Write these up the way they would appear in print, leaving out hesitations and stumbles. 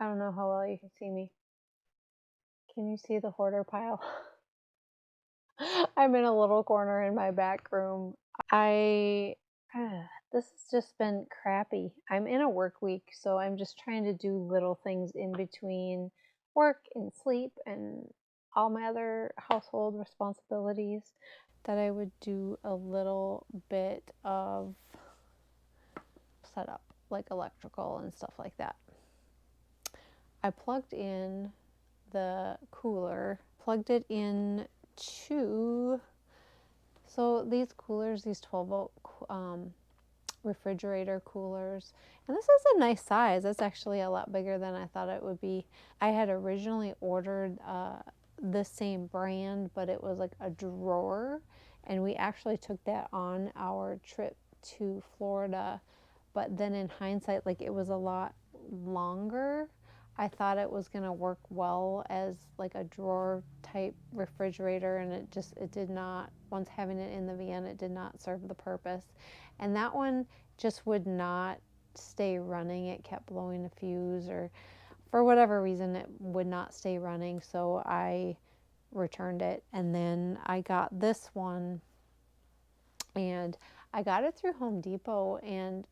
don't know how well you can see me. Can you see the hoarder pile? I'm in a little corner in my back room. I this has just been crappy. I'm in a work week, so I'm just trying to do little things in between work and sleep and all my other household responsibilities, that I would do a little bit of setup, like electrical and stuff like that. I plugged in the cooler, plugged it in to, so these coolers, these 12 volt refrigerator coolers, and this is a nice size. It's actually a lot bigger than I thought it would be. I had originally ordered the same brand, but it was like a drawer, and we actually took that on our trip to Florida, but then in hindsight, like, it was a lot longer. I thought it was going to work well as like a drawer type refrigerator, and it did not. Once having it in the van, it did not serve the purpose. And that one just would not stay running. It kept blowing a fuse, or for whatever reason it would not stay running, so I returned it. And then I got this one, and I got it through Home Depot, and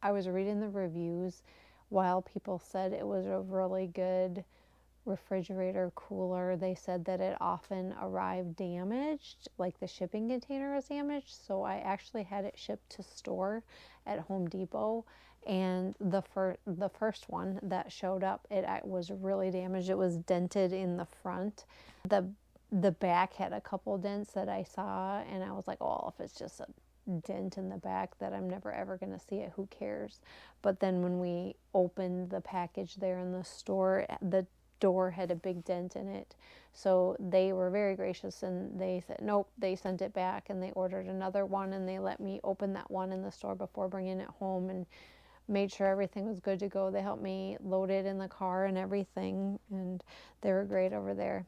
I was reading the reviews. While people said it was a really good refrigerator cooler, they said that it often arrived damaged, like the shipping container was damaged. So I actually had it shipped to store at Home Depot, and the first one that showed up, it was really damaged. It was dented in the front. The back had a couple dents that I saw, and I was like, oh, if it's just a dent in the back that I'm never ever going to see it, who cares? But then when we opened the package there in the store, the door had a big dent in it. So they were very gracious, and they said nope, they sent it back, and they ordered another one, and they let me open that one in the store before bringing it home, and made sure everything was good to go. They helped me load it in the car and everything, and they were great over there.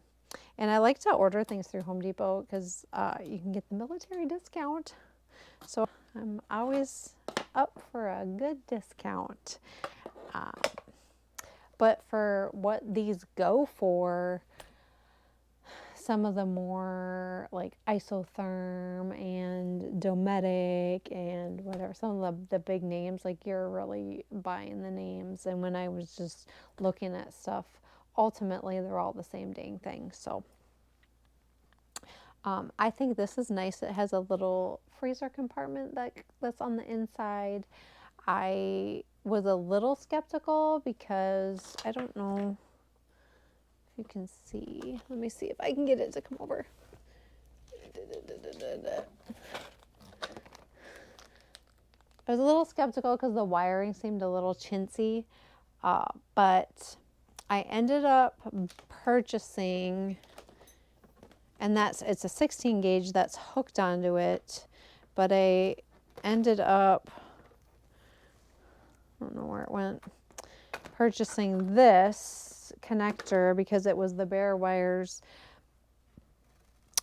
And I like to order things through Home Depot because you can get the military discount. So I'm always up for a good discount. But for what these go for, some of the more like Isotherm and Dometic and whatever, some of the big names, like, you're really buying the names. And when I was just looking at stuff, ultimately they're all the same dang thing. So I think this is nice. It has a little freezer compartment that's on the inside. I was a little skeptical because I don't know if you can see. Let me see if I can get it to come over. I was a little skeptical because the wiring seemed a little chintzy, but I ended up purchasing, and it's a 16 gauge that's hooked onto it, but I ended up, I don't know where it went, purchasing this connector because it was the bare wires.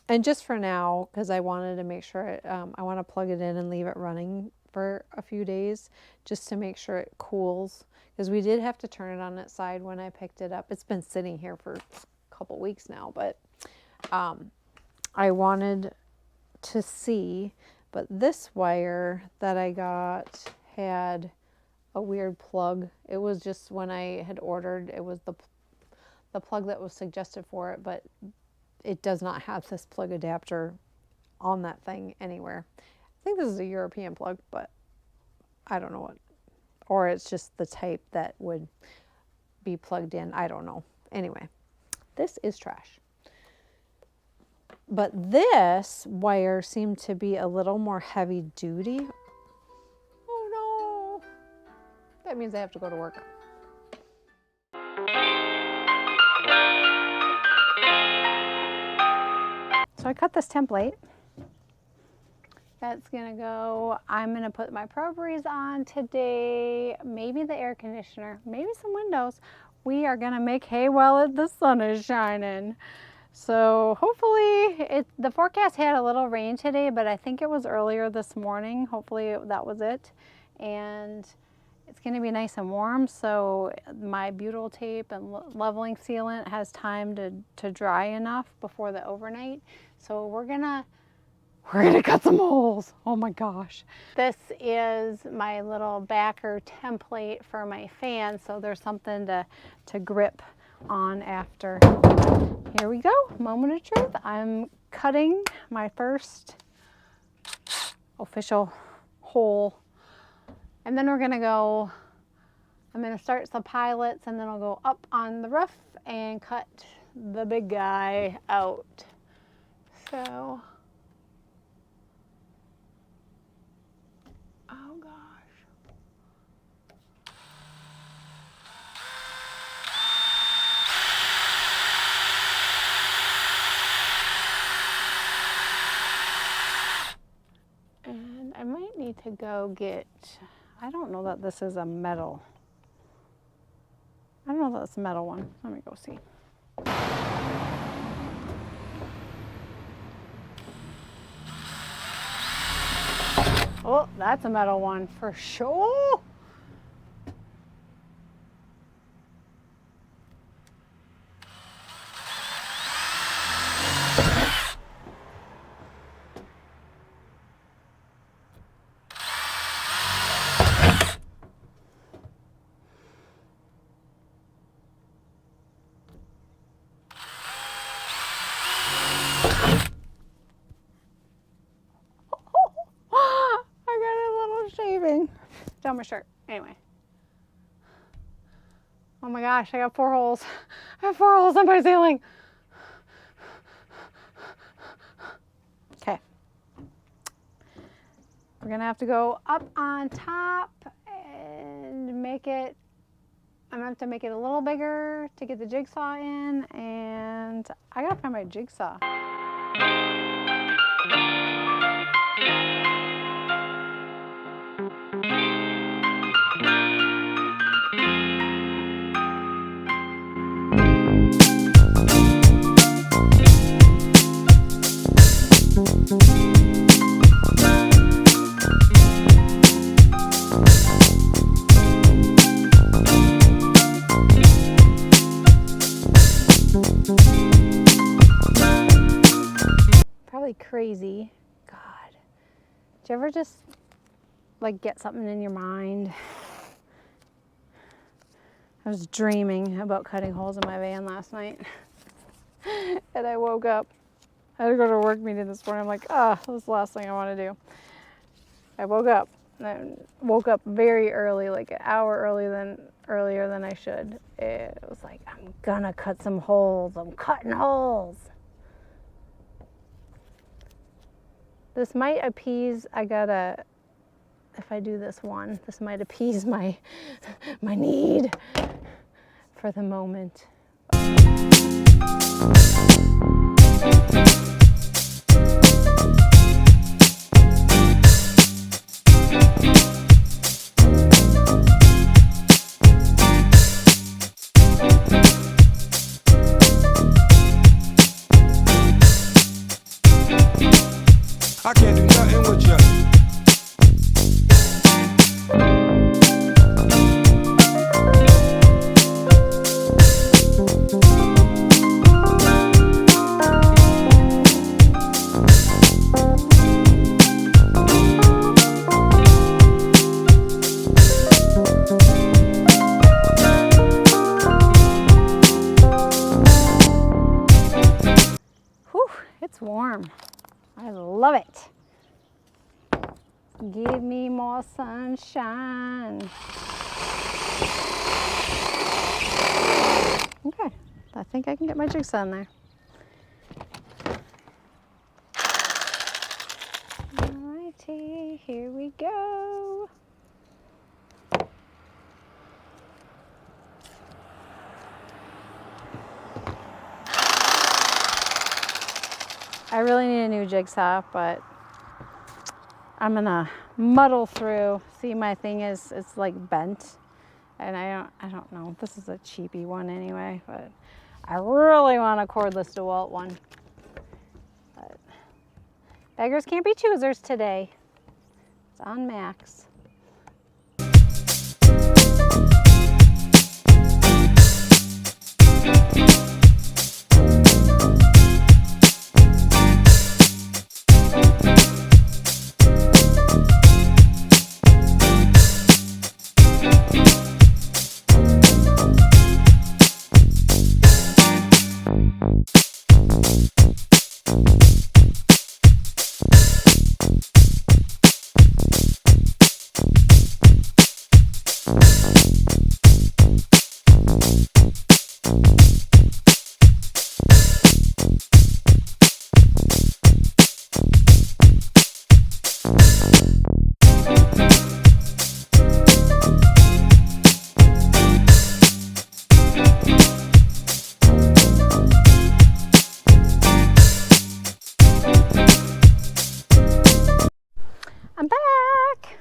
And just for now, because I wanted to make sure I want to plug it in and leave it running for a few days just to make sure it cools, because we did have to turn it on its side when I picked it up. It's been sitting here for a couple weeks now, but I wanted to see. But this wire that I got had a weird plug. It was just, when I had ordered, it was the plug that was suggested for it, but it does not have this plug adapter on that thing anywhere. I think this is a European plug, but I don't know what, or it's just the type that would be plugged in. I don't know. Anyway, this is trash. But this wire seemed to be a little more heavy duty. Oh no, that means I have to go to work. So I cut this template. That's gonna go, I'm gonna put my Pro-Breeze on today, maybe the air conditioner, maybe some windows. We are gonna make hay while the sun is shining. So hopefully, the forecast had a little rain today, but I think it was earlier this morning. Hopefully that was it. And it's going to be nice and warm, so my butyl tape and leveling sealant has time to dry enough before the overnight. So we're gonna cut some holes. Oh my gosh. This is my little backer template for my fan, so there's something to grip on after. Here we go, moment of truth. I'm cutting my first official hole. And then we're gonna go, I'm gonna start some pilots and then I'll go up on the roof and cut the big guy out. So, oh gosh. And I might need to go get, I don't know that this is a metal. I don't know if that's a metal one. Let me go see. Oh, that's a metal one for sure. Down my shirt. Anyway. Oh my gosh, I got 4 holes. I have 4 holes on my ceiling. Okay. We're gonna have to go up on top and make it, I'm gonna have to make it a little bigger to get the jigsaw in, and I gotta find my jigsaw. Probably crazy. God. Did you ever just like get something in your mind? I was dreaming about cutting holes in my van last night. And I woke up. I had to go to a work meeting this morning. I'm like, ah, oh, this is the last thing I want to do. I woke up. And woke up very early, like an hour earlier than I should. It was like, I'm gonna cut some holes. I'm cutting holes. This might appease, if I do this one, this might appease my need for the moment. I can't do nothing with you. Whew, it's warm. I love it. Give me more sunshine. Okay, I think I can get my jigsaw in there. Alrighty, here we go. I really need a new jigsaw, but I'm gonna muddle through. See, my thing is, it's like bent, and I don't know. This is a cheapy one anyway, but I really want a cordless DeWalt one. But beggars can't be choosers today. It's on max. I'm back.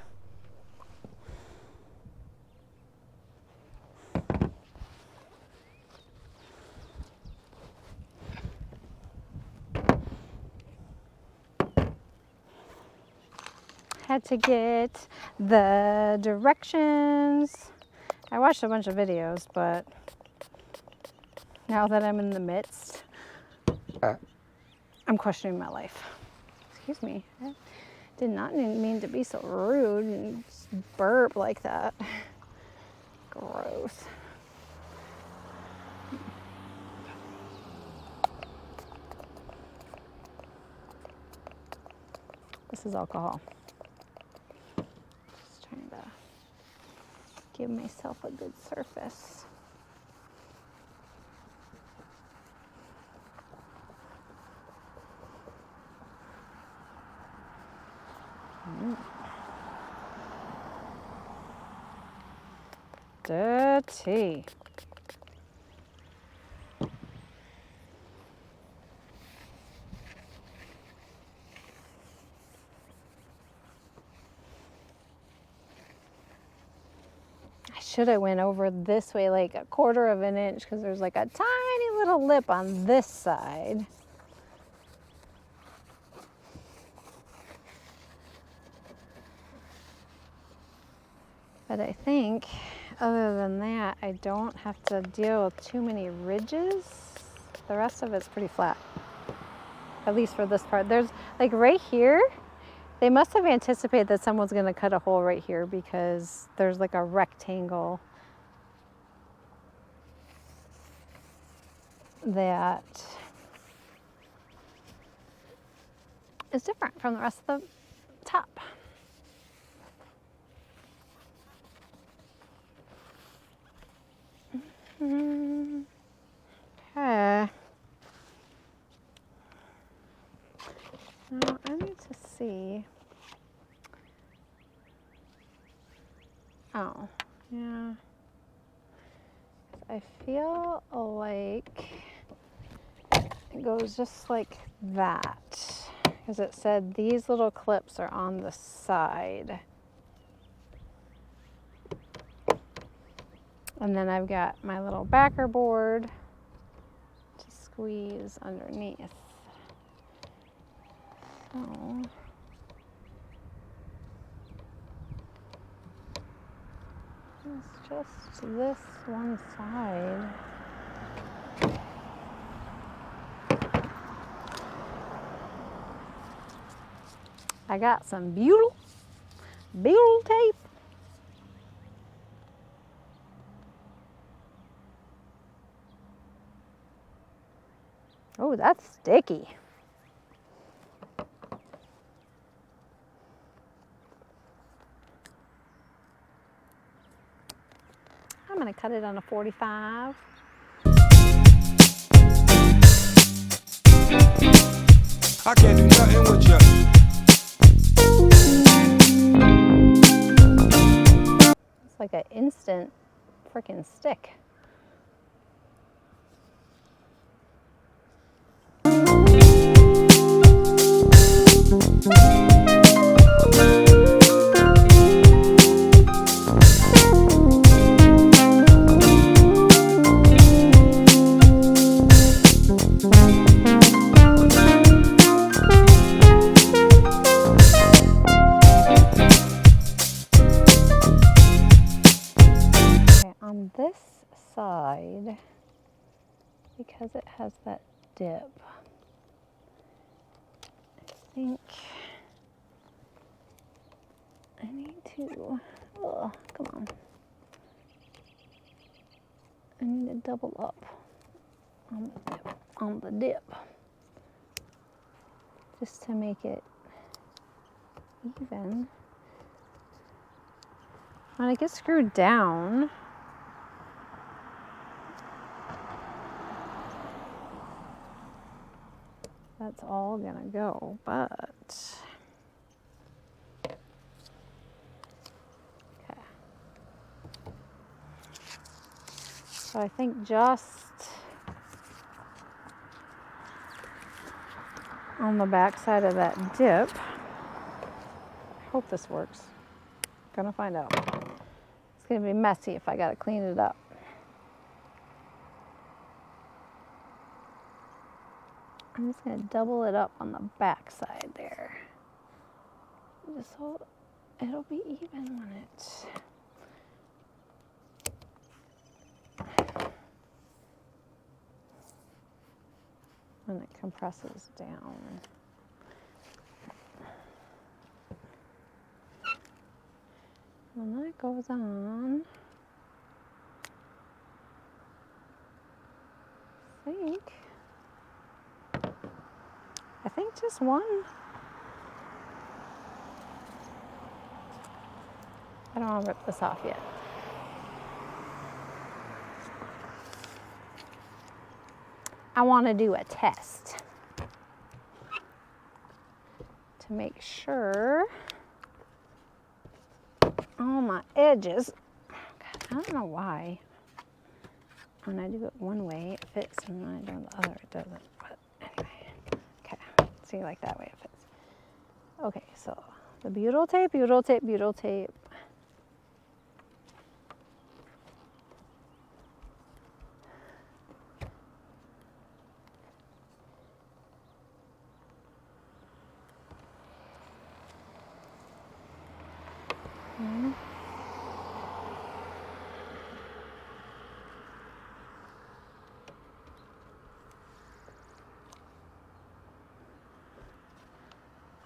Had to get the directions. I watched a bunch of videos, but now that I'm in the midst, I'm questioning my life. Excuse me. I did not mean to be so rude and burp like that. Gross. This is alcohol. Just trying to give myself a good surface. Dirty. I should have went over this way like a quarter of an inch because there's like a tiny little lip on this side. But I think other than that, I don't have to deal with too many ridges. The rest of it's pretty flat, at least for this part. There's like right here, they must have anticipated that someone's gonna cut a hole right here because there's like a rectangle that is different from the rest of the top. Okay. Now I need to see. Oh, yeah. I feel like it goes just like that. Because it said these little clips are on the side. And then I've got my little backer board to squeeze underneath. So it's just this one side. I got some butyl tape. Oh, that's sticky. I'm gonna cut it on a 45. I can't do nothing with you. It's like an instant freaking stick. this side, because it has that dip, I think I need to, oh, come on. I need to double up on the dip, just to make it even. When it gets screwed down, that's all gonna go, but okay. So I think just on the back side of that dip, I hope this works. Gonna find out. It's gonna be messy if I gotta clean it up. I'm just gonna double it up on the back side there, just so it'll be even when it compresses down. When that goes on, I think just one. I don't want to rip this off yet. I want to do a test to make sure all my edges, God, I don't know why when I do it one way it fits and when I do it the other it doesn't, but anyway, okay, see, like that way it fits. Okay, so the butyl tape, butyl tape, butyl tape.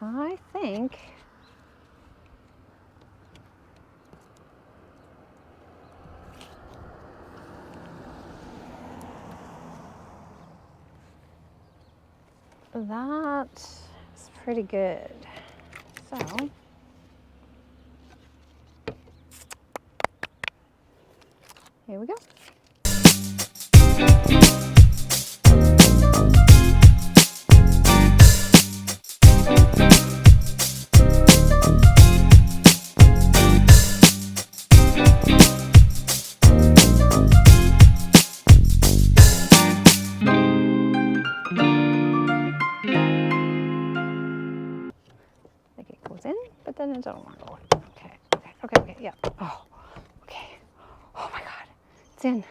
I think that is pretty good. So here we go. But then it doesn't want to go in. Okay, yeah. Oh, okay. Oh my God, it's in.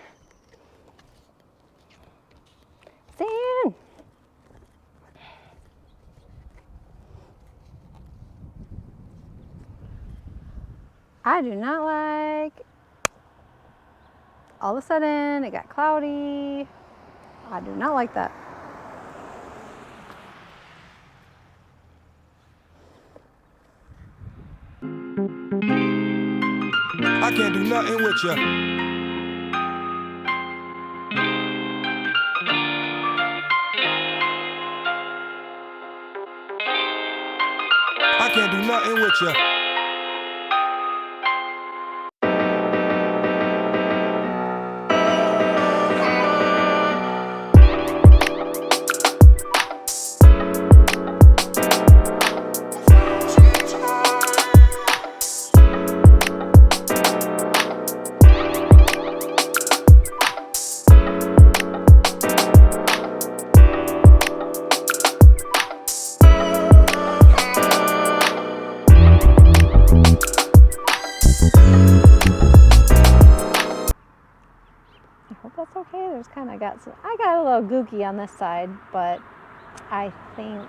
It's in. I do not like, all of a sudden it got cloudy. I do not like that. I can't do nothing with you. I can't do nothing with you. I hope that's okay. There's kind of got some, I got a little gooky on this side, but I think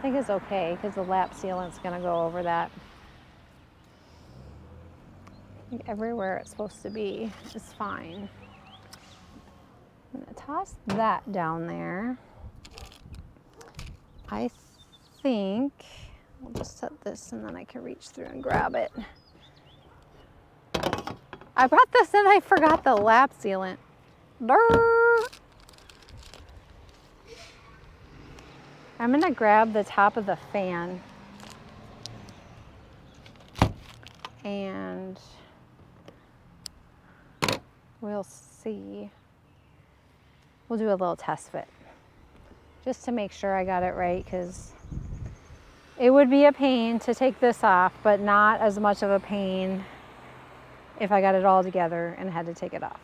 it's okay because the lap sealant's gonna go over that. think everywhere it's supposed to be is fine. I'm gonna toss that down there. I think we'll just set this and then I can reach through and grab it. I brought this and I forgot the lap sealant. Durr. I'm gonna grab the top of the fan and we'll see. We'll do a little test fit just to make sure I got it right, because it would be a pain to take this off, but not as much of a pain if I got it all together and had to take it off.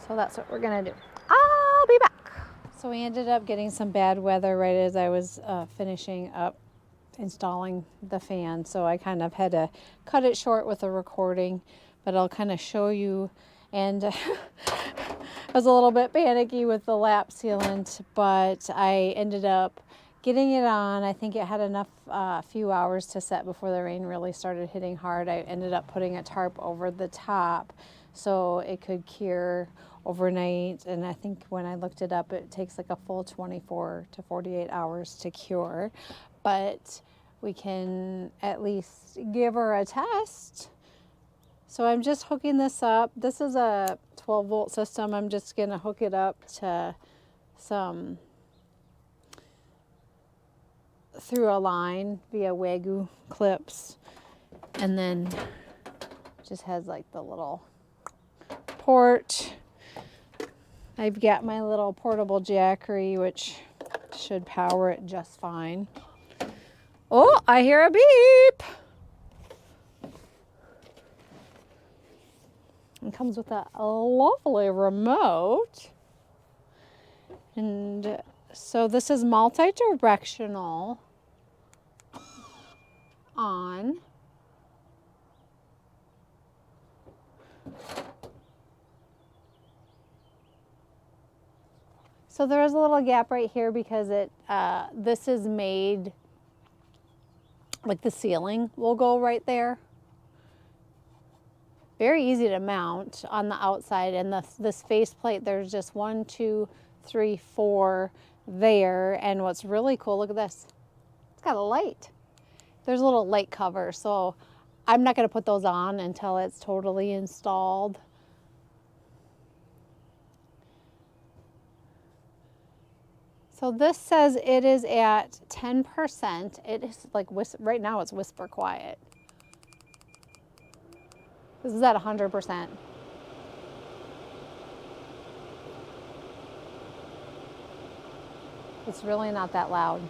So that's what we're gonna do. I'll be back. So we ended up getting some bad weather right as I was finishing up installing the fan. So I kind of had to cut it short with a recording, but I'll kind of show you. And I was a little bit panicky with the lap sealant, but I ended up getting it on. I think it had enough few hours to set before the rain really started hitting hard. I ended up putting a tarp over the top so it could cure overnight. And I think when I looked it up, it takes like a full 24 to 48 hours to cure. But we can at least give her a test. So I'm just hooking this up. This is a 12-volt system. I'm just gonna hook it up to some through a line via Wagyu clips, and then just has like the little port. I've got my little portable jackery, which should power it just fine. Oh, I hear a beep. It comes with a lovely remote. And so this is multi-directional on. So there is a little gap right here because this is made, like the ceiling will go right there. Very easy to mount on the outside, and this faceplate, there's just 1, 2, 3, 4 there. And what's really cool, look at this, it's got a light. There's a little light cover, so I'm not gonna put those on until it's totally installed. So this says it is at 10%. It is like, right now it's whisper quiet. This is at 100%. It's really not that loud.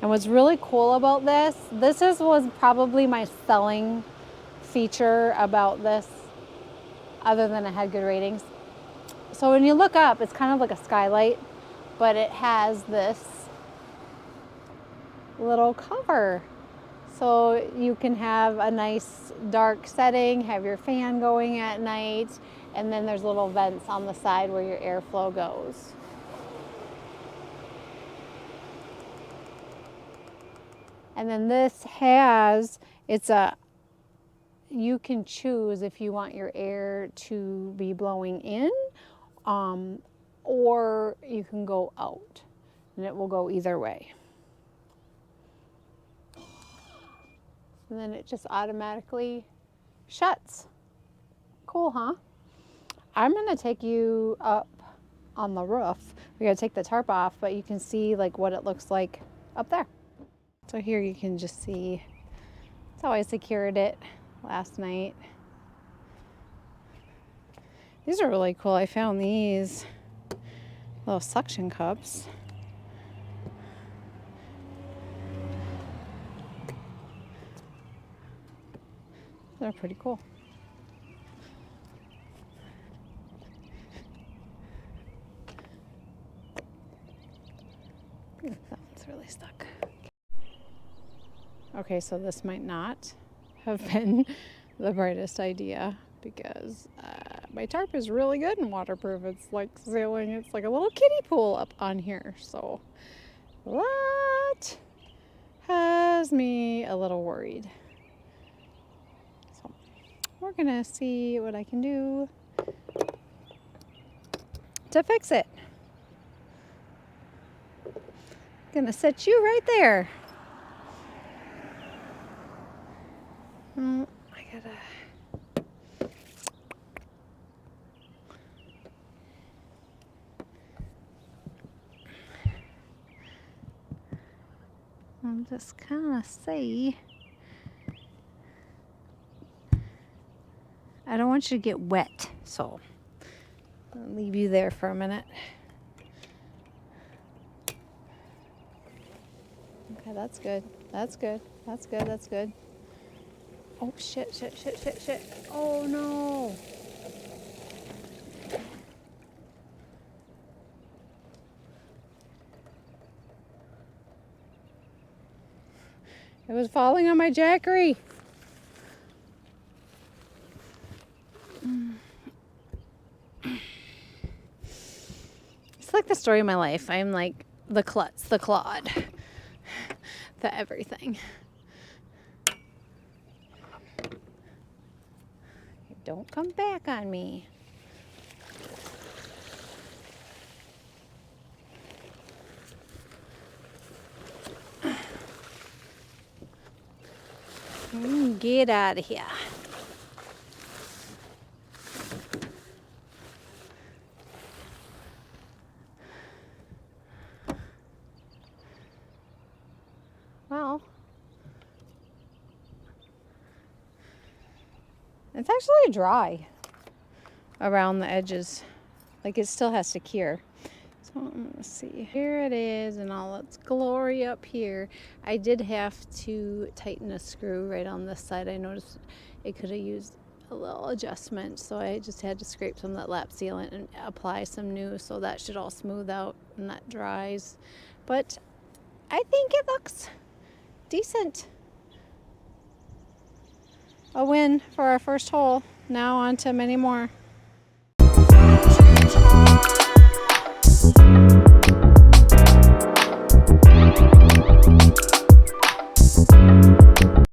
And what's really cool about this was probably my selling feature about this, other than it had good ratings. So when you look up, it's kind of like a skylight, but it has this little cover. So you can have a nice dark setting, have your fan going at night, and then there's little vents on the side where your airflow goes. And then this has, you can choose if you want your air to be blowing in, or you can go out, and it will go either way. And then it just automatically shuts. Cool, huh? I'm gonna take you up on the roof. We gotta take the tarp off, but you can see like what it looks like up there. So here you can just see, that's how I secured it last night. These are really cool. I found these little suction cups. They're pretty cool. Ooh, that one's really stuck. Okay, so this might not have been the brightest idea because my tarp is really good and waterproof. It's like sailing. It's like a little kiddie pool up on here. So what? has me a little worried. So we're gonna see what I can do to fix it. Gonna set you right there. I gotta. I'm just kind of see. I don't want you to get wet, so I'll leave you there for a minute. Okay, that's good. That's good. That's good. That's good. Oh, shit, shit, shit, shit, shit. Oh, no. It was falling on my jackery. It's like the story of my life. I'm like the klutz, the clod, the everything. Don't come back on me. Get out of here. Well, it's actually dry around the edges. Like it still has to cure. So I'm gonna see. Here it is in all its glory up here. I did have to tighten a screw right on this side. I noticed it could have used a little adjustment, so I just had to scrape some of that lap sealant and apply some new, so that should all smooth out and that dries. But I think it looks decent. A win for our first hole. Now on to many more.